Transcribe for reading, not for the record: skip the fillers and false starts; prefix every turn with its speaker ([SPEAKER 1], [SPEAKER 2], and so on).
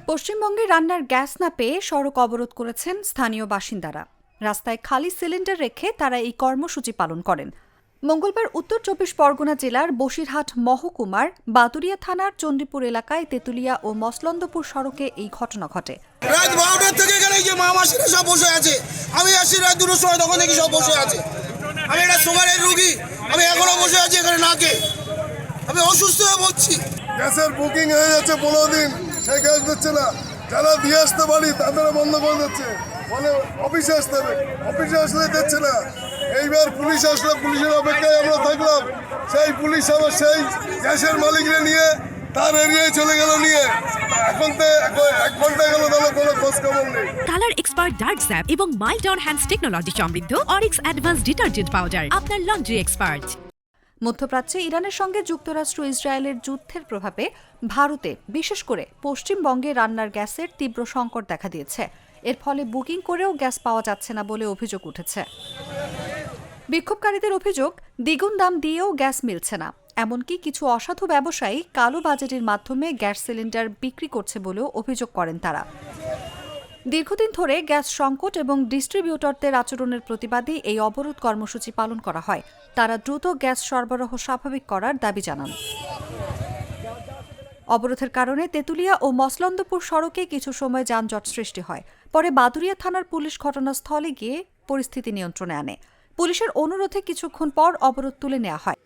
[SPEAKER 1] পশ্চিমবঙ্গে রান্নার গ্যাস না পেয়ে সড়ক অবরোধ করেছেন স্থানীয় বাসিন্দারা। রাস্তায় খালি সিলিন্ডার রেখে তারা এই কর্মসূচি পালন করেন। মঙ্গলবার উত্তর ২৪ পরগনা জেলার বসিরহাট মহকুমার বাতুরিয়া থানার চণ্ডীপুর এলাকায় তেতুলিয়া ও মসলন্দপুর সড়কে এই ঘটনা ঘটে।
[SPEAKER 2] রাত 12টার থেকে এখানে যে মা মাসিরা সব বসে আছে, আমি আসি রাত 2টার সময়, তখন দেখি সব বসে আছে। আমি একটা সুগারের রোগী, আমি এখনো বসে আছি এখানে নাকে, আমি অসুস্থ হয়ে পড়ছি।
[SPEAKER 3] গ্যাসের বুকিং হয়ে যাচ্ছে 15 দিন, সেই গ্যাস দিচ্ছে না। যারা দিয়ে আসতে পারি তাদের বন্ধ করে দিচ্ছে, বলে অফিসে আসতে হবে, অফিসে আসলে দিচ্ছে না। এইবার পুলিশ আসলো, পুলিশের অপেক্ষায় আমরা থাকলাম। সেই পুলিশ আবার সেই গ্যাসের মালিকরে নিয়ে তার এরিয়ায় চলে গেল নিয়ে। এখন তো 1 ঘন্টা গেল, তাহলে কোনো খোঁজ খবর নেই।
[SPEAKER 4] কালার এক্সপার্ট ডার্ক স্যাপ এবং মাইল্ড অন হ্যান্ডস টেকনোলজি সমৃদ্ধ অরিক্স অ্যাডভান্স ডিটারজেন্ট পাউডার আপনার লন্ড্রি এক্সপার্ট।
[SPEAKER 1] মধ্যপ্রাচ্যে ইরানের সঙ্গে যুক্তরাষ্ট্র ইসরায়েলের যুদ্ধের প্রভাবে ভারতে, বিশেষ করে পশ্চিমবঙ্গে রান্নার গ্যাসের তীব্র সংকট দেখা দিয়েছে। এর ফলে বুকিং করেও গ্যাস পাওয়া যাচ্ছে না বলে অভিযোগ উঠেছে। বিক্ষোভকারীদের অভিযোগ, দ্বিগুণ দাম দিয়েও গ্যাস মিলছে না। এমনকি কিছু অসাধু ব্যবসায়ী কালো বাজারের মাধ্যমে গ্যাস সিলিন্ডার বিক্রি করছে বলেও অভিযোগ করেন তারা। দীর্ঘদিন ধরে গ্যাস সংকট এবং ডিস্ট্রিবিউটরদের আচরণের প্রতিবাদে এই অবরোধ কর্মসূচি পালন করা হয়। তারা দ্রুত গ্যাস সরবরাহ স্বাভাবিক করার দাবি জানান। অবরোধের কারণে তেতুলিয়া ও মসলন্দপুর সড়কে কিছু সময় যানজট সৃষ্টি হয়। পরে বাদুরিয়া থানার পুলিশ ঘটনাস্থলে গিয়ে পরিস্থিতি নিয়ন্ত্রণে আনে। পুলিশের অনুরোধে কিছুক্ষণ পর অবরোধ তুলে নেওয়া হয়।